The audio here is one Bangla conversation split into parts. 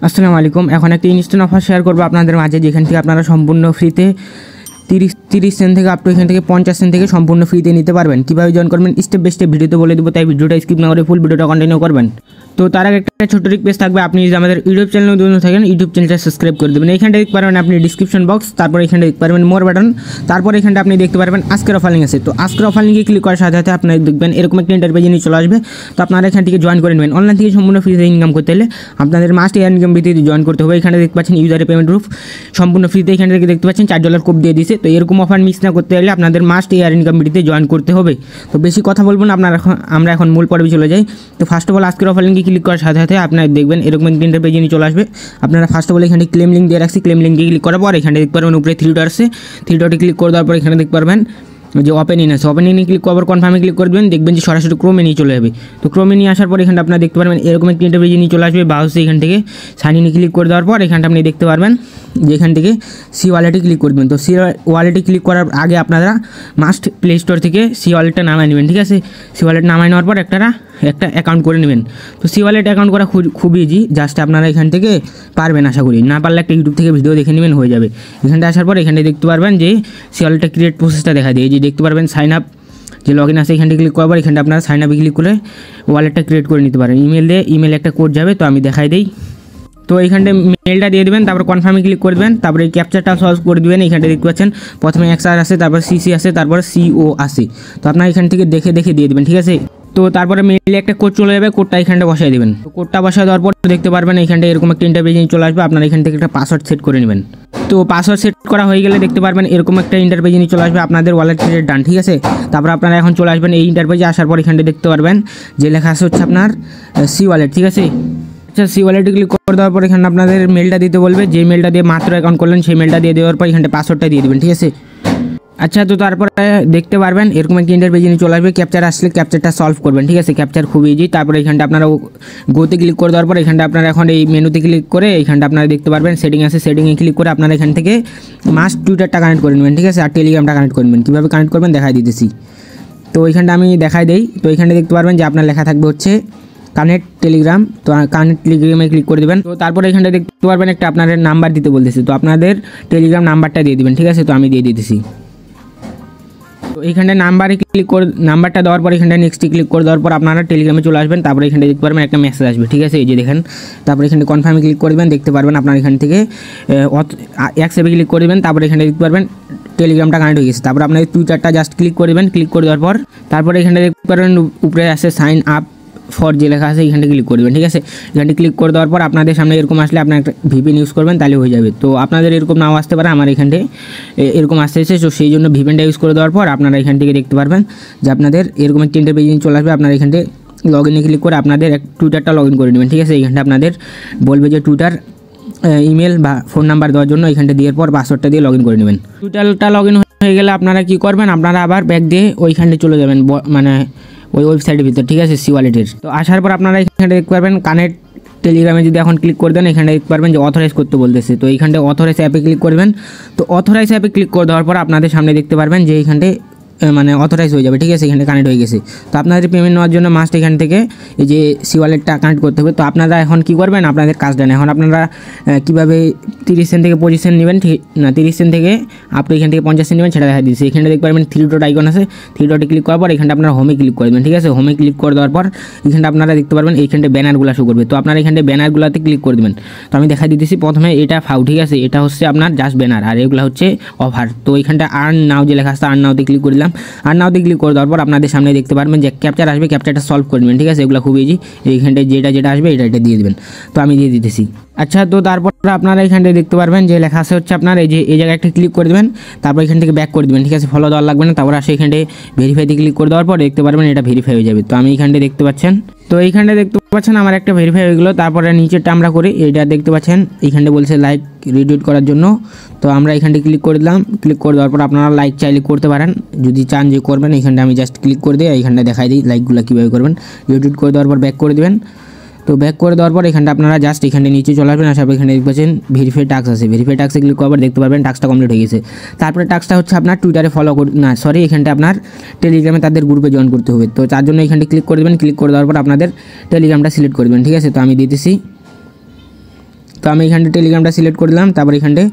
আসসালামু আলাইকুম। এখন একটা ইনস্ট্যান্ট অফার শেয়ার করবো আপনাদের মাঝে, যেখান থেকে আপনারা সম্পূর্ণ ফ্রিতে 30 সেন্ট থেকে আপ টু এখান থেকে 50 সেন্ট থেকে সম্পূর্ণ ফ্রিতে নিতে পারবেন। কীভাবে জয়েন করবেন স্টেপ বাই স্টেপ ভিডিওতে বলে দেবো, তাই ভিডিওটা স্কিপ না করে ফুল ভিডিওটা কন্টিনিউ করবেন। তো তার আগে একটা ছোট্ট রিকোয়েস্ট থাকবে, আপনি যদি আমাদের ইউটিউব চ্যানেলে নতুন থাকেন ইউটিউব চ্যানেলটা সাবস্ক্রাইব করে দেবেন। এইখানটা দেখতে পারবেন আপনি ডিসক্রিপশন বক্স, তারপর এখানটা দেখতে পারবেন মোর বাটন, তারপর এখানটা আপনি দেখতে পারবেন আজকের অফার লিঙ্ক আছে। তো আজকের অফার লিঙ্কে ক্লিক করার সাথে সাথে আপনারা দেখবেন এরকম একটা ইন্টারপেজ নিয়ে চলে আসবে। তো আপনারা এখান থেকে জয়েন করে নেবেন। অনলাইন থেকে সম্পূর্ণ ফ্রিতে ইনকাম করতে হলে আপনাদের মাস্ট এয়ার ইনকাম ভিত্তিতে জয়েন করতে হবে। এখানে দেখতে পাচ্ছেন ইউজারের পেমেন্ট প্রুফ সম্পূর্ণ ফ্রিতে এখান থেকে দেখতে পাচ্ছেন $4 কোড দিয়ে দিয়েছে। তো এরকম অফার মিস না করতে হলে আপনাদের মাস্ট এয়ার ইনকাম ভিত্তিতে জয়েন করতে হবে। তো বেশি কথা বলবো না, আমরা এখন মূল পর্বে চলে যাই। তো ফার্স্ট অফ অল আজকের অফার লিঙ্কে ক্লিক করার সাথে সাথে আপনারা দেখবেন এরকম একটা ইন্টারপেজ নিয়ে চলে আসবে। আপনারা ফার্স্ট অফ অল এখানে ক্লেম লিঙ্ক দিয়ে রাখছি, ক্লেম লিঙ্কে ক্লিক করার পর এখানে দেখতে পারবেন উপরে 3 ডট আছে, 3 ডটে ক্লিক করে দেওয়ার পর এখানে দেখতে পারবেন যে ওপেন ইন আছে, ওপেন ইনে ক্লিক করার পর কনফার্মে ক্লিক করে দেবেন, দেখবেন যে সরাসরি ক্রোমে নিয়ে চলে যাবে। তো ক্রোমে নিয়ে আসার পর এখানে আপনারা দেখতে পারবেন এরকম একটা ইন্টারপেজ নিয়ে চলে আসবে। বা হচ্ছে এখান থেকে সাইন ইনে ক্লিক করে দেওয়ার পর এখানটা আপনি দেখতে পারবেন যে এখান থেকে সি ওয়ালেটে ক্লিক করবেন। তো সি ওয়ালেটে ক্লিক করার আগে আপনারা মাস্ট প্লে স্টোর থেকে সি ওয়ালেটটা নামায় নেবেন, ঠিক আছে। সি ওয়ালেট নামায় নেওয়ার পর একটা অ্যাকাউন্ট করে নেবেন। তো সি ওয়ালেট অ্যাকাউন্ট করা খুব ইজি, জাস্ট আপনারা এখান থেকে পারবেন আশা করি। না পারলে একটা ইউটিউব থেকে ভিডিও দেখে নেবেন, হয়ে যাবে। এখানটা আসার পর এখানে দেখতে পারবেন যে সি ওয়ালেটটা ক্রিয়েট প্রসেসটা দেখা দেয়, যে দেখতে পারবেন সাইন আপ যে লগ ইন আছে, এখানে ক্লিক করার পর এখানটা আপনারা সাইন আপে ক্লিক করে ওয়ালেটটা ক্রিয়েট করে নিতে পারেন। ইমেল একটা কোড যাবে, তো আমি দেখাই দিই। তো এইখানটা মেলটা দিয়ে দেবেন, তারপর কনফার্মে ক্লিক করবেন, তারপরে এই ক্যাপচারটা সলভ করে দেবেন। এইখানটা দেখতে পাচ্ছেন প্রথমে XR আছে, তারপর CC আছে, তারপর CO আছে। তো আপনার এখান থেকে দেখে দিয়ে দেবেন, ঠিক আছে। তো তারপরে মেইলে একটা কোড চলে যাবে, কোডটা এখানটা বসাই দেবেন। তো কোডটা বসায় দেওয়ার পর দেখতে পারবেন এইখানটা এরকম একটা ইন্টারপেজ চলে আসবে। আপনারা এখান থেকে একটা পাসওয়ার্ড সেট করে নেবেন। তো পাসওয়ার্ড সেট করা হয়ে গেলে দেখতে পারবেন এরকম একটা ইন্টারপেজ চলে আসবে, আপনাদের ওয়ালেট ক্রিয়েট ডান, ঠিক আছে। তারপর আপনারা এখন চলে আসবেন এই ইন্টারপেজে। আসার পর এখানটা দেখতে পারবেন যে লেখা আছে হচ্ছে আপনার সি ওয়ালেট, ঠিক আছে। সি ওয়ালেটে ক্লিক করে দেওয়ার পর এখানে আপনাদের মেলটা দিতে বলবে, যে মেলটা দিয়ে মাত্র অ্যাকাউন্ট করলেন সেই মেলটা দিয়ে দেওয়ার পর এখানটা পাসওয়ার্ডটা দিয়ে দেবেন, ঠিক আছে। আচ্ছা, তো তারপরে দেখতে পারবেন এরকম একটা ইন্টারপেজ নিয়ে চলে আসবে। ক্যাপচার আসলে ক্যাপচারটা সলভ করবেন, ঠিক আছে। ক্যাপচার খুব ইজি। তারপরে এখানটা আপনারা গোতে ক্লিক করে দেওয়ার পর এখানটা আপনারা এখন এই মেনুতে ক্লিক করে এখানটা আপনারা দেখতে পারবেন সেটিং আছে, সেটিংয়ে ক্লিক করে আপনারা এখান থেকে মাস্ট টুইটারটা কানেক্ট করে নেবেন, ঠিক আছে। আর টেলিগ্রামটা কানেক্ট করে নেবেন। কীভাবে কানেক্ট করবেন দেখাই দিতেছি। তো এইখানটা আমি দেখাই দেই। তো এখানটা দেখতে পারবেন যে আপনার লেখা থাকবে হচ্ছে কানেক্ট টেলিগ্রাম। তো কানেক্ট টেলিগ্রামে ক্লিক করে দেবেন। তো তারপরে এখানটা দেখতে পারবেন একটা আপনাদের নাম্বার দিতে বলতেছে, তো আপনাদের টেলিগ্রাম নাম্বারটা দিয়ে দেবেন, ঠিক আছে। তো আমি দিয়ে দিতেছি। তো এইখানটা নাম্বারটা দেওয়ার পর এখানটা নেক্সটে ক্লিক করে দেওয়ার পর আপনারা টেলিগ্রামে চলে আসবেন। তারপরে এখানে দেখতে পারবেন একটা মেসেজ আসবে, ঠিক আছে, এই যে দেখেন। তারপরে এখানে কনফার্মে ক্লিক করবেন, দেখতে পারবেন আপনার এখান থেকে অ্যাকসেপ্টে ক্লিক করে দেবেন। তারপরে এখানে দেখতে পারবেন টেলিগ্রামটা কানেক্ট হয়ে গেছে। তারপর আপনার টুইটারটা জাস্ট ক্লিক করে দেবেন। ক্লিক করে দেওয়ার পর তারপরে এখানে দেখতে পারবেন উপরে আসে সাইন আপ ফর যে লেখা আছে, এখানটা ক্লিক করবেন, ঠিক আছে। এখানটা ক্লিক করে দেওয়ার পর আপনাদের সামনে এরকম আসলে আপনার একটা VPN ইউজ করবেন, তাহলে হয়ে যাবে। তো আপনাদের এরকম নাও আসতে পারে, আমার এখানটায় এরকম আসতেছে। তো সেই জন্য VPNটা ইউজ করে দেওয়ার পর আপনারা এখান থেকে দেখতে পারবেন যে আপনাদের এরকম একটা ইন্টারপেজ চলে আসবে। আপনারা এখানটায় লগ ইনে ক্লিক করে আপনাদের টুইটারটা লগ ইন করে নেবেন, ঠিক আছে। এইখানটা আপনাদের বলবে যে টুইটার ইমেল বা ফোন নাম্বার দেওয়ার জন্য এখানটা দেওয়ার পর পাসওয়ার্ডটা দিয়ে লগ ইন করে নেবেন। টুইটারটা লগ ইন হয়ে গেলে আপনারা কী করবেন, আপনারা আবার ব্যাক দিয়ে ওইখানটা চলে যাবেন, মানে ওই ওয়েবসাইটের ভিতর, ঠিক আছে, সি ওয়ালেটের। তো আসার পর আপনারা এখানে দেখতে পারবেন কানেক্ট টেলিগ্রামে যদি এখন ক্লিক করে দেন এখানে দেখতে পারবেন যে অথরাইজ করতে বলতেছে। তো এইখানটা অথরাইজ অ্যাপে ক্লিক করবেন। তো অথরাইজ অ্যাপে ক্লিক করে দেওয়ার পর আপনাদের সামনে দেখতে পারবেন যে এইখানটায় মানে অথরাইজ হয়ে যাবে, ঠিক আছে। এখানে কানেক্ট হয়ে গেছে। তো আপনাদের পেমেন্ট নেওয়ার জন্য মাস্ট এখান থেকে এই যে সি ওয়ালেটটা কানেক্ট করতে হবে। তো আপনারা এখন কী করবেন, আপনাদের কাজটা নেই। এখন আপনারা কীভাবে 30 সেন্ট থেকে 25 সেন্ট নেবেন, না 30 সেন্ট থেকে আপনি এখান থেকে 50 সেন্ট নেবেন সেটা দেখা দিচ্ছি। এখানে দেখতে পারবেন 3 ডট আইকন আছে, 3 ডটে ক্লিক করার পর এখানটা আপনারা হোমে ক্লিক করে দেবেন, ঠিক আছে। হোমে ক্লিক করে দেওয়ার পর এখানটা আপনারা দেখতে পারবেন এইখানটা ব্যানারগুলো শো করবে। তো আপনারা এখানটা ব্যানারগুলোতে ক্লিক করে দেবেন। তো আমি দেখা দিতেছি প্রথমে এটা ফাউ, ঠিক আছে। এটা হচ্ছে আপনার জাস্ট ব্যানার, আর এগুলো হচ্ছে অফার। তো এইখানটা আর্ন নাও যে লেখা আছে আর্ন নাওতে ক্লিক করে দিলাম। আর্ন নাওতে ক্লিক করে দেওয়ার পর আপনাদের সামনে দেখতে পারবেন যে ক্যাপচার আসবে, ক্যাপচারটা সলভ করে নেবেন, ঠিক আছে। এগুলো খুব ইজি। এইখানটায় যেটা আসবে এটা দিয়ে দেবেন। তো আমি দিয়ে দিতেছি। আচ্ছা, তো তারপর আপনারা এখানটায় দেখতে পারবেন যে লেখা আছে হচ্ছে আপনার এই জায়গায় একটা ক্লিক করে দেবেন। তারপর এখান থেকে ব্যাক করে দেবেন, ঠিক আছে। ফলো দেওয়ার লাগবে না। তারপর আসে এখানটায় ভেরিফাইতে ক্লিক করে দেওয়ার পর দেখতে পারবেন এটা ভেরিফাই হয়ে যাবে। তো আমি এইখানটায় দেখতে পাচ্ছেন, তো এইখানটায় দেখতে পাচ্ছেন আমার একটা ভেরিফাই হয়ে গেলো। তারপরে নিচেরটা আমরা করি, এটা দেখতে পাচ্ছেন এইখানটায় বলছে লাইক রিটুইট করার জন্য। তো আমরা এখানটায় ক্লিক করে দিলাম। ক্লিক করে দেওয়ার পর আপনারা লাইক চাইলে করতে পারেন, যদি চান যে করবেন। এইখানটা আমি জাস্ট ক্লিক করে দিই, এইখানটা দেখাই দিই লাইকগুলো কীভাবে করবেন। রিটুইট করে দেওয়ার পর ব্যাক করে দেবেন। তো ব্যাক করে দেওয়ার পর এখানটা আপনারা জাস্ট এখানে নিচে চলে আসবেন। আসার পর এখানে দেখতে পাচ্ছেন ভেরিফাই টাস্ক আছে, ভেরিফাই টাস্কে ক্লিক করার পর দেখতে পারবেন টাস্কটা কমপ্লিট হয়ে গেছে। তারপরে টাস্কটা হচ্ছে আপনার টুইটারে ফলো না সরি এখানটা আপনার টেলিগ্রামে তাদের গ্রুপে জয়েন করতে হবে। তো তার জন্য এখানটা ক্লিক করে দেবেন। ক্লিক করে দেওয়ার পর আপনাদের টেলিগ্রামটা সিলেক্ট করে দেবেন, ঠিক আছে। তো আমি দিতেছি। তো আমি এখানটা টেলিগ্রামটা সিলেক্ট করে দিলাম, তারপর এখানটা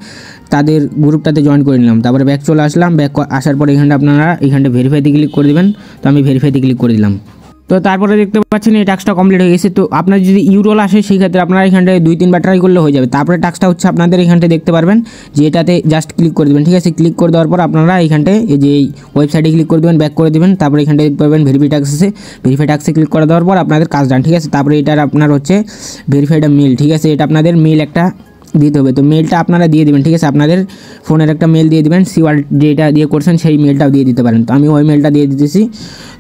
তাদের গ্রুপটাতে জয়েন করে নিলাম, তারপরে ব্যাক চলে আসলাম। ব্যাক আসার পর এখানটা আপনারা এখানটা ভেরিফাইতে ক্লিক করে দেবেন। তো আমি ভেরিফাইতে ক্লিক করে দিলাম। তো তারপরে দেখতে পাচ্ছেন এই টাস্কটা কমপ্লিট হয়ে গেছে। তো আপনার যদি ইউরোল আসে সেই ক্ষেত্রে আপনারা এখানটায় 2-3বার ট্রাই করলে হয়ে যাবে। তারপরে টাস্কটা হচ্ছে আপনাদের এখানটায় দেখতে পারবেন যে এটাতে জাস্ট ক্লিক করে দেবেন, ঠিক আছে। ক্লিক করে দেওয়ার পর আপনারা এখানটায় এই যে এই ওয়েবসাইটে ক্লিক করে দেবেন, ব্যাক করে দেবেন। তারপরে এখানটায় দেখতে পারবেন ভেরিফাই টাস্ক আছে, ভেরিফাই টাস্কে ক্লিক করে দেওয়ার পর আপনাদের কাজ ডান, ঠিক আছে। তারপরে এটার আপনার হচ্ছে ভেরিফাইড মেল, ঠিক আছে। এটা আপনাদের মেল একটা দিতে হবে, তো মেলটা আপনারা দিয়ে দেবেন, ঠিক আছে। আপনাদের ফোনের একটা মেল দিয়ে দেবেন, সিওয়াল যেটা দিয়ে করছেন সেই মেলটাও দিয়ে দিতে পারেন। তো আমি ওই মেলটা দিয়ে দিতেছি।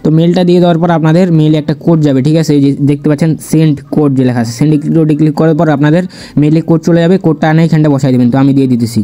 তো মেলটা দিয়ে দেওয়ার পর আপনাদের মেলে একটা কোড যাবে, ঠিক আছে। এই যে দেখতে পাচ্ছেন সেন্ড কোড যে লেখা আছে, সেন্ড কোডে ক্লিক করার পর আপনাদের মেলে কোড চলে যাবে, কোডটা আনে এখানটা বসাই দেবেন। তো আমি দিয়ে দিতেছি।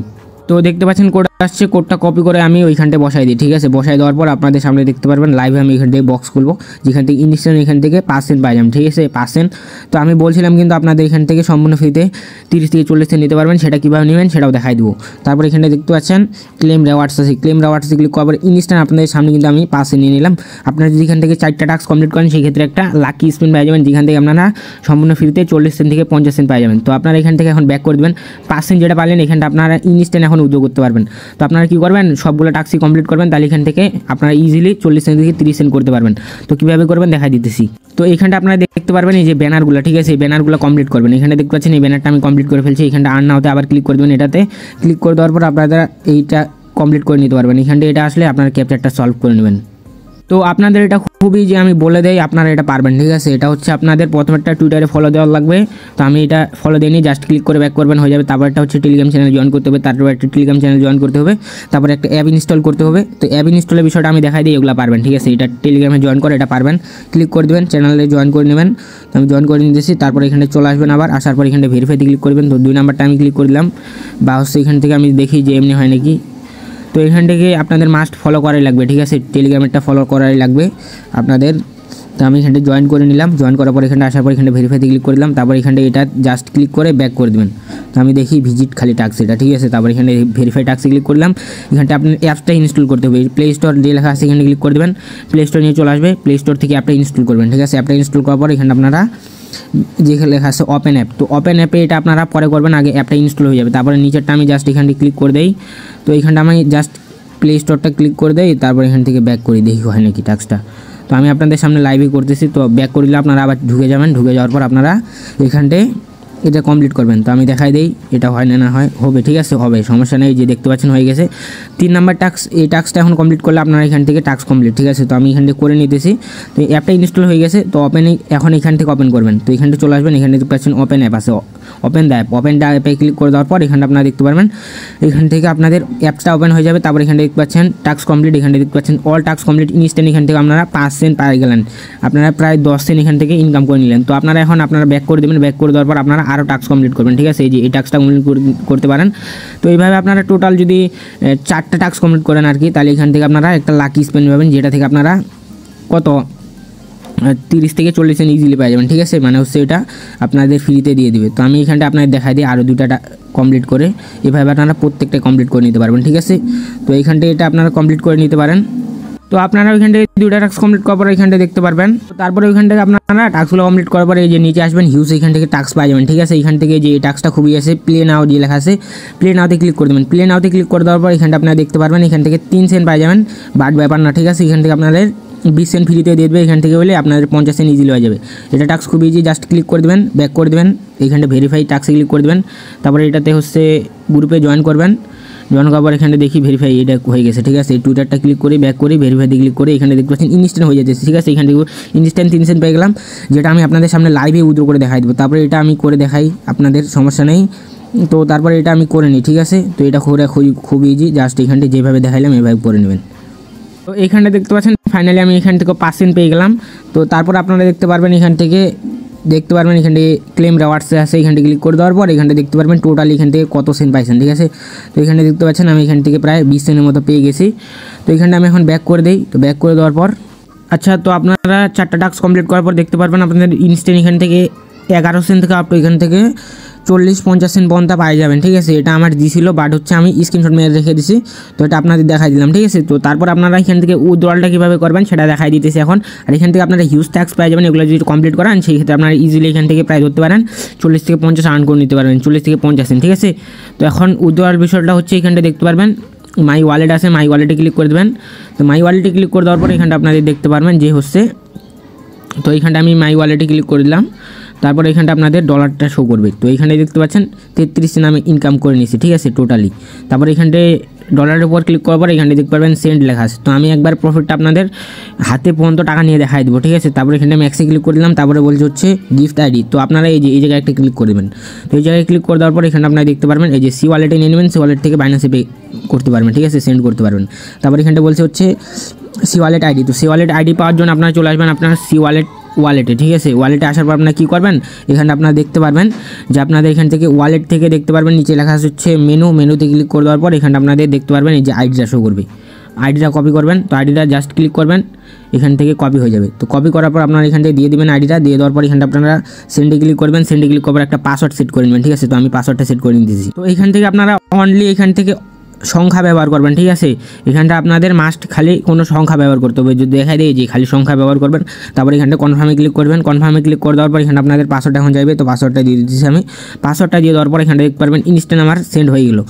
তো দেখতে পাচ্ছেন কোড আসছে, কোডটা কপি করে আমি ওইখানটায় বসাই দিই, ঠিক আছে। বসাই দেওয়ার পর আপনাদের সামনে দেখতে পারবেন লাইভে আমি এখান থেকে বক্স খুলবো, যেখান থেকে ইনস্ট্যান্ট এখান থেকে 5 পাই যাবেন, ঠিক আছে। 5। তো আমি বলছিলাম কিন্তু আপনাদের এখান থেকে সম্পূর্ণ ফ্রিতে 30 থেকে 40 সেন্ট নিতে পারবেন, সেটা কীভাবে নেবেন সেটাও দেখাই দেবো। তারপর এখানে দেখতে পাচ্ছেন ক্লেম রেওয়ার্ডস আছে, ক্লেম রেওয়ার্ডসে ক্লিক করার পর ইনস্ট্যান্ট আপনাদের সামনে কিন্তু আমি 5 নিয়ে নিলাম। আপনারা যদি এখান থেকে 4টা টাস্ক কমপ্লিট করেন সেই ক্ষেত্রে একটা লাকি স্পিন পাই যাবেন, যেখান থেকে আপনারা সম্পূর্ণ ফ্রিতে 40 সেন্ট থেকে 50 সেন্ট পাই যাবেন। তো আপনারা এখান থেকে এখন ব্যাক করে দেবেন, 5 যেটা পারলেন এখানটা আপনারা ইনস্ট্যান্ট এখন উদ্যোগ করতে পারবেন। তো আপনারা কী করবেন, সবগুলো টাস্কই কমপ্লিট করবেন, তাহলে এখান থেকে আপনারা ইজিলি 40 সেন্ট থেকে 30 সেন্ট করতে পারবেন। তো কীভাবে করবেন দেখাই দিতেছি। তো এখানটা আপনারা দেখতে পারবেন এই যে ব্যানারগুলো, ঠিক আছে। এই ব্যানারগুলো কমপ্লিট করবেন। এখানে দেখতে পাচ্ছেন এই ব্যানারটা আমি কমপ্লিট করে ফেলছি। এখানটা আর না হতে আবার ক্লিক করে দেবেন, এটাতে ক্লিক করে দেওয়ার পর আপনারা এইটা কমপ্লিট করে নিতে পারবেন। এখানটা এটা আসলে আপনারা ক্যাপচারটা সলভ করে নেবেন। তো আপনাদের এটা খুবই যে আমি বলে দেই আপনারা এটা পারবেন, ঠিক আছে। এটা হচ্ছে আপনাদের প্রথম একটা টুইটারে ফলো দেওয়া লাগবে। তো আমি এটা ফলো দিয়ে নিই, জাস্ট ক্লিক করে ব্যাক করবেন, হয়ে যাবে। তারপর একটা হচ্ছে টেলিগ্রাম চ্যানেল জয়েন করতে হবে, তারপর একটা টেলিগ্রাম চ্যানেল জয়েন করতে হবে, তারপর একটা অ্যাপ ইনস্টল করতে হবে। তো অ্যাপ ইনস্টলের বিষয়টা আমি দেখাই দিই, এগুলো পারবেন, ঠিক আছে। এটা টেলিগ্রামে জয়েন করে এটা পারবেন, ক্লিক করে দেবেন, চ্যানেলে জয়েন করে নেবেন। তো আমি জয়েন করে নিতেছি। তারপর এখানে চলে আসবেন, আবার আসার পর এখানে ভেরিফাইতে ক্লিক করবেন। তো 2 নাম্বারটা আমি ক্লিক করে দিলাম, বা হচ্ছে এখান থেকে আমি দেখি যে এমনি হয় নাকি। তো এখান থেকে আপনাদের মাস্ট ফলো করাই লাগবে, ঠিক আছে। টেলিগ্রামেরটা ফলো করাই লাগবে আপনাদের। তো আমি এখানটা জয়েন করে নিলাম, জয়েন করার পর এখানে আসার পর এখানে ভেরিফাইতে ক্লিক করে দিলাম। তারপর এখানটা এটা জাস্ট ক্লিক করে ব্যাক করে দেবেন। তো আমি দেখি ভিজিট খালি টাস্ক এটা, ঠিক আছে। তারপর এখানে ভেরিফাই টাস্কে ক্লিক করলাম। এখানটা আপনার অ্যাপসটা ইনস্টল করতে হবে, প্লে স্টোর যে লেখা আছে এখানে ক্লিক করে দেবেন, প্লে স্টোর নিয়ে চলে আসবে। প্লে স্টোর থেকে অ্যাপটা ইনস্টল করবেন, ঠিক আছে। অ্যাপটা ইনস্টল করার পর এখানে আপনারা যেখানে লেখা আছে ওপেন অ্যাপ, তো ওপেন অ্যাপে এটা আপনারা পরে করবেন, আগে অ্যাপটা ইনস্টল হয়ে যাবে। তারপরে নিচেরটা আমি জাস্ট এখানটা ক্লিক করে দেই। তো এখানটা আমি জাস্ট প্লে স্টোরটা ক্লিক করে দেই, তারপর এখান থেকে ব্যাক করি, দেখি হয় নাকি টাস্কটা। তো আমি আপনাদের সামনে লাইভে করতেছি। তো ব্যাক করলে আপনারা আবার ঢুকে যাবেন, ঢুকে যাওয়ার পর আপনারা এখানটায় এটা কমপ্লিট করবেন। তো আমি দেখাই দেই এটা হয় না হয়, হবে, ঠিক আছে, হবে, সমস্যা নেই। যে দেখতে পাচ্ছেন হয়ে গেছে 3 নাম্বার টাস্ক। এই টাস্কটা এখন কমপ্লিট করলে আপনারা এখান থেকে টাস্ক কমপ্লিট, ঠিক আছে। তো আমি এখান থেকে করে নিতেছি। তো অ্যাপটা ইনস্টল হয়ে গেছে। তো এখন এখান থেকে ওপেন করবেন। তো এখানটা চলে আসবেন, এখানে দেখতে পাচ্ছেন ওপেন অ্যাপ আছে, open the app. Open the অ্যাপে ক্লিক করে দেওয়ার পর এখানটা আপনারা দেখতে পারবেন এখান থেকে আপনাদের অ্যাপসটা ওপেন হয়ে যাবে। তারপর এখানে দেখতে পাচ্ছেন টাস্ক কমপ্লিট, এখানে দেখতে পাচ্ছেন অল টাস্ক কমপ্লিট ইনস্ট্যান্ট। এখান থেকে আপনারা 5 সেন্ট পাই গেলেন, আপনারা প্রায় 10 সেন্ট এখান থেকে ইনকাম করে নিলেন। তো আপনারা এখন আপনারা ব্যাক করে দেবেন, ব্যাক করে দেওয়ার পর আপনারা আরও টাস্ক কমপ্লিট করবেন, ঠিক আছে। এই যে এই টাস্কটা কমপ্লিট করতে পারেন। তো এইভাবে আপনারা টোটাল যদি 4টা টাস্ক কমপ্লিট করেন আর কি, তাহলে এখান থেকে আপনারা একটা লাকি স্পেন পাবেন, যেটা থেকে আপনারা কত 30 থেকে 40 সেন্ট ইজিলি পাই যাবেন, ঠিক আছে। মানে হচ্ছে এটা আপনাদের ফ্রিতে দিয়ে দিবে। তো আমি এখানটা আপনাদের দেখাই দিই আরও 2টা কমপ্লিট করে, এভাবে আপনারা প্রত্যেকটা কমপ্লিট করে নিতে পারবেন, ঠিক আছে। তো এইখানটা এটা আপনারা কমপ্লিট করে নিতে পারেন। তো আপনারা ওইখান থেকে 2টা টাস্ক কমপ্লিট করার পর এখানটা দেখতে পারবেন। তো তারপরে ওইখান থেকে আপনারা টাস্কগুলো কমপ্লিট করার পরে এই যে নিচে আসবেন হিউজ, এখান থেকে টাস্ক পাই যাবেন, ঠিক আছে। এখান থেকে যে টাস্কটা খুবই আছে প্লে নাও যে লেখা আছে, প্লে নাওতে ক্লিক করে দেবেন। প্লে নাওতে ক্লিক করে দেওয়ার পর এখানটা আপনারা দেখতে পারবেন এখান থেকে 3 সেন্ট পাই যাবেন, বাট ব্যাপার না, ঠিক আছে। এখান থেকে আপনাদের 20 সেন্ট ফ্রিতে দিয়ে দেবে, এখান থেকে বলে আপনাদের 50 সেন্ট ইজিলি হয়ে যাবে। এটা টাস্ক খুব ইজি, জাস্ট ক্লিক করে দেবেন, ব্যাক করে দেবেন, এখানটা ভেরিফাই টাস্কে ক্লিক করে দেবেন। তারপরে এটাতে হচ্ছে গ্রুপে জয়েন করবেন, জয়েন করার পর এখানে দেখি ভেরিফাই এটা হয়ে গেছে, ঠিক আছে। এই টুইটারটা ক্লিক করে ব্যাক করে ভেরিফাইতে ক্লিক করে এখানে দেখতে পাচ্ছেন ইনস্ট্যান্ট হয়ে যাচ্ছে, ঠিক আছে। এখান থেকে ইনস্ট্যান্ট 3 সেন্ট পেয়ে গেলাম, যেটা আমি আপনাদের সামনে লাইভে উইথড্র করে দেখাই দেবো। তারপরে এটা আমি করে দেখাই, আপনাদের সমস্যা নেই। তো তারপরে এটা আমি করে নিই, ঠিক আছে। তো এটা করে খুব ইজি, জাস্ট এখানটা যেভাবে দেখাইলাম এভাবে করে নেবেন। তো এইখানটা দেখতে পাচ্ছেন ফাইনালি আমি এখান থেকে 5 সেন্ট পেয়ে গেলাম। তো তারপর আপনারা দেখতে পারবেন এখান থেকে এখানে ক্লেম রেওয়ার্ডসে আছে, এখানে ক্লিক করে দেওয়ার পর এখানে দেখতে পারবেন টোটাল এখান থেকে কত সেন্ট পাইছেন, ঠিক আছে। তো এখানে দেখতে পাচ্ছেন আমি এখান থেকে প্রায় 20 সেন্টের মতো পেয়ে গেছি। তো এখানটা আমি এখন ব্যাক করে দিই। তো ব্যাক করে দেওয়ার পর আচ্ছা, তো আপনারা 4টা টাস্ক কমপ্লিট করার পর দেখতে পারবেন আপনাদের ইনস্ট্যান্ট এখান থেকে 11 সেন্ট থেকে আপ টু এখান থেকে 40-50 সেন্ট পর্যন্ত পাই যাবেন, ঠিক আছে। এটা আমার দিছিল, বাট হচ্ছে আমি স্ক্রিনশট মেরে রেখে দিছি, তো এটা আপনাদের দেখাই দিলাম, ঠিক আছে। তো তারপর আপনারা এখান থেকে উইথড্রলটা কীভাবে করবেন সেটা দেখাই দিতেছি এখন। আর এখান থেকে আপনারা হিউজ ট্যাক্স পাই যাবেন, এগুলো যদি কমপ্লিট করান সেই ক্ষেত্রে আপনারা ইজিলি এখান থেকে প্রায় ধরতে পারেন 40 থেকে 50 আর্ন করে নিতে পারবেন, 40 থেকে 50 সেন্ট, ঠিক আছে। তো এখন উইথড্রল বিষয়টা হচ্ছে এখানটা দেখতে পারবেন মাই ওয়ালেট আছে, মাই ওয়ালেটে ক্লিক করে দেবেন। তো মাই ওয়ালেটে ক্লিক করে দেওয়ার পর এখানটা আপনাদের দেখতে পারবেন যে হচ্ছে, তো এইখানটা আমি মাই ওয়ালেটে ক্লিক করে দিলাম। তারপর এখানটা আপনাদের ডলারটা শো করবে। তো এইখানে দেখতে পাচ্ছেন 33 সেন্ট আমি ইনকাম করে নিয়েছি, ঠিক আছে, টোটালি। তারপর এখানটায় ডলারের উপর ক্লিক করার পর এখানে দেখতে পারবেন সেন্ট লেখা আছে। তো আমি একবার প্রফিটটা আপনাদের হাতে পর্যন্ত টাকা নিয়ে দেখাই দেবো, ঠিক আছে। তারপরে এখানে ম্যাক্সে ক্লিক করে দিলাম। তারপরে বলছে হচ্ছে গিফট আইডি, তো আপনারা এই জায়গায় একটা ক্লিক করে দেবেন। তো এই জায়গায় ক্লিক করে দেওয়ার পর এখানে আপনারা দেখতে পারবেন এই যে সি ওয়ালেটে নিয়ে নেবেন, সি ওয়ালেট থেকে বাইনান্সে পে করতে পারবেন, ঠিক আছে, সেন্ড করতে পারবেন। তারপর এখানটা বলছে হচ্ছে সি ওয়ালেট আইডি, তো সি ওয়ালেট আইডি পাওয়ার জন্য আপনারা চলে আসবেন আপনার সি ওয়ালেটে, ঠিক আছে। ওয়ালেটে আসার পর আপনারা কী করবেন, এখানে আপনারা দেখতে পারবেন যে আপনাদের এখান থেকে ওয়ালেট থেকে দেখতে পারবেন নিচে লেখা হচ্ছে মেনুতে ক্লিক করে দেওয়ার পর এখানে আপনাদের দেখতে পারবেন এই যে আইডিটা শো করবে, আইডিটা কপি করবেন। তো আইডিটা জাস্ট ক্লিক করবেন, এখান থেকে কপি হয়ে যাবে। তো কপি করার পর আপনারা এখান থেকে দিয়ে দেবেন আইডিটা, দিয়ে দেওয়ার পর এখানটা আপনারা সেন্ডে ক্লিক করবেন, সেন্ডে ক্লিক করার একটা পাসওয়ার্ড সেট করে নেবেন, ঠিক আছে। তো আমি পাসওয়ার্ডটা সেট করে নিতেছি। তো এখান থেকে আপনারা অনলি এখান থেকে সংখ্যা ব্যবহার করবেন, ঠিক আছে। এখানটা আপনাদের মাস্ট খালি কোনো সংখ্যা ব্যবহার করতে হবে, যদি দেখাই দেয় যে খালি সংখ্যা ব্যবহার করবেন। তারপর এখানটা কনফার্মে ক্লিক করবেন, কনফার্মে ক্লিক করে দেওয়ার পর এখানে আপনাদের পাসওয়ার্ড এখন যাবে। তো পাসওয়ার্ডটা দিয়ে দিচ্ছি আমি। পাসওয়ার্ডটা দিয়ে দেওয়ার পর এখানে দেখতে পারবেন ইনস্ট্যান্ট আমার সেন্ড হয়ে গেলো।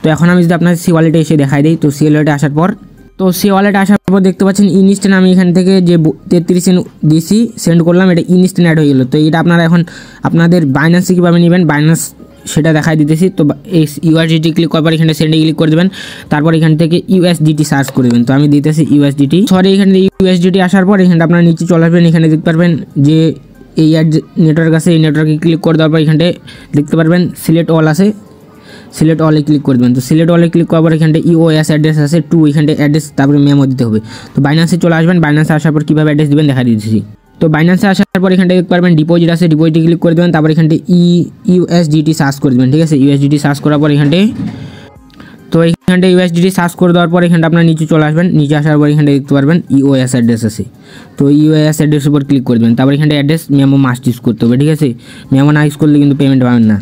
তো এখন আমি যদি আপনাদের সি ওয়ালেটে এসে দেখাই দিই, তো সি ওয়ালেটে আসার পর আসার পর দেখতে পাচ্ছেন ইনস্ট্যান্ট আমি এখান থেকে যে 33 সেন্ট দিয়েছি সেন্ড করলাম, এটা ইনস্ট্যান্ট অ্যাড হয়ে গেলো। তো এটা আপনারা এখন আপনাদের বাইন্যান্সে কীভাবে নেবেন বাইন্যান্স সেটা দেখাই দিতেছি। তো এই ইউএসডিটি ক্লিক করার পর এখানে সেন্ডে ক্লিক করে দেবেন। তারপর এখান থেকে ইউএসডিটি সার্চ করে দেবেন। তো আমি দিতেছি ইউএসডিটি, এখানে ইউএসডিটি আসার পর এখানে আপনারা নিচে চলে আসবেন, এখানে দেখতে পারবেন যে এই নেটওয়ার্ক আছে, এই নেটওয়ার্কে ক্লিক করে দেওয়ার পর এখানে দেখতে পারবেন সিলেক্ট অল আছে, সিলেক্ট অলে ক্লিক করে দেবেন। তো সিলেক্ট অলে ক্লিক করার পর এখানটা ইউএস অ্যাড্রেস আছে 2, এখানটা অ্যাড্রেস তারপরে মেমো দিতে হবে। তো বাইন্যান্সে চলে আসবেন, বাইন্যান্সে আসার পর কীভাবে অ্যাড্রেস দেবেন দেখা দিচ্ছি। তো বাইন্যান্সে আসার পর এখানটা দেখতে পারবেন ডিপোজিট আছে, ডিপোজিটে ক্লিক করে দেবেন। তারপর এখানটা ইউএসডিটি সার্চ করে দেবেন, ঠিক আছে। ইউএসডিটি সার্চ করার পর এখানটায় ইউএসডিটি সার্চ করে দেওয়ার পর এখানটা আপনার নিচে চলে আসবেন, নিচে আসার পর এখানটা দেখতে পারবেন ইউএস অ্যাড্রেস আছে। তো ইউএস অ্যাড্রেসের উপর ক্লিক করে দেবেন। তারপর এখানটা অ্যাড্রেস মেমো মাস্ট ইউজ করতে হবে, ঠিক আছে। মেমো না ইউজ করলে কিন্তু পেমেন্ট পাবেন না।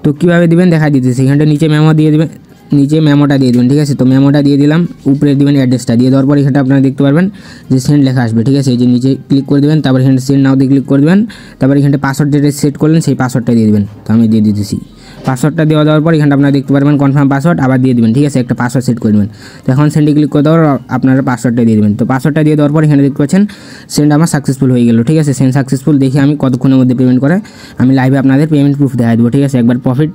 তো কীভাবে দেবেন দেখা দিতেছি। এখানটা নিচে মেমো দিয়ে দেবেন, নিচে মেমোটা দিয়ে দেবেন, ঠিক আছে। তো মেমোটা দিয়ে দিলাম, উপরে দেবেন অ্যাড্রেসটা, দিয়ে দেওয়ার পর এখানটা আপনারা দেখতে পারবেন যে সেন্ড লেখা আসবে, ঠিক আছে। এই যে নিচে ক্লিক করে দেবেন, তারপর এখানে সেন্ড নাও দিয়ে ক্লিক করে দেবেন। তারপর এখানটা পাসওয়ার্ড যেটা সেট করলেন সেই পাসওয়ার্ডটা দিয়ে দেবেন। তো আমি দিয়ে দিতেছি। পাসওয়ার্ডটা দেওয়ার পর এখানটা আপনারা দেখতে পারবেন কনফার্ম পাসওয়ার্ড আবার দিয়ে দেবেন, ঠিক আছে। একটা পাসওয়ার্ড সেট করে দেবেন। তো এখন সেন্ডে ক্লিক করে দেওয়ার আপনারা পাসওয়ার্ডটা দিয়ে দেবেন। তো পাসওয়ার্ডটা দিয়ে দেওয়ার পর এখানে দেখতে পাচ্ছেন সেন্ড আমার সাকসেসফুল হয়ে গেল, ঠিক আছে। সেন্ড সাকসেসফুল দেখে আমি কতক্ষণের মধ্যে পেমেন্ট করে আমি লাইভে আপনাদের পেমেন্ট প্রুফ দেখাই দেবো, ঠিক আছে। একবার প্রফিট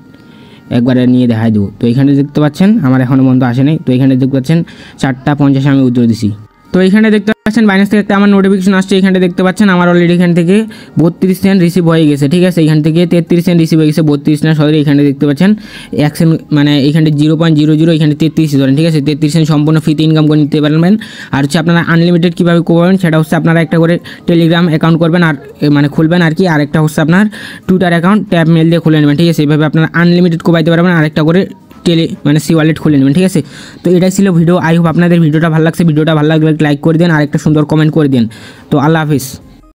একবারে নিয়ে দেখাই দেবো। তো এখানে দেখতে পাচ্ছেন আমার এখনও পর্যন্ত আসে নাই। তো এখানে দেখতে পাচ্ছেন 4:50 আমি উইথড্র দিছি। তো এখানে দেখতে পাচ্ছেন বাইন্যান্স থেকে একটা আমার নোটিফিকেশন আসছে, এখানে দেখতে পাচ্ছেন আমার অলরেডি এখান থেকে 32 সেন্ট রিসিভ হয়ে গেছে, ঠিক আছে। এখান থেকে 33 সেন্ট রিসিভ হয়ে গেছে, 32 না সরি, এখানে দেখতে পাচ্ছেন 1 সেন্ট মানে এখানে 0.00, এখানে 33 ধরেন, ঠিক আছে। 33 সেন্ট সম্পূর্ণ ফ্রিতে ইনকাম করে নিতে পারবেন। আর হচ্ছে আপনারা আনলিমিটেড কীভাবে করবেন সেটা হচ্ছে আপনারা একটা করে টেলিগ্রাম অ্যাকাউন্ট করবেন আর মানে খুলবেন আর কি, আর একটা হচ্ছে আপনার টুইটার অ্যাকাউন্ট ট্যাব মেল দিয়ে খুলে নেবেন, ঠিক আছে। এইভাবে আপনারা আনলিমিটেড কোবাইতে পারবেন, আর একটা করে মানে সি ওয়ালেট খুলে নেবেন, ঠিক আছে। তো এটাই ছিল ভিডিও। আই হোপ আপনাদের ভিডিওটা ভালো লাগছে। ভিডিওটা ভালো লাগলে লাইক করে দেন আর একটা সুন্দর কমেন্ট করে দেন। তো আল্লাহ হাফিজ।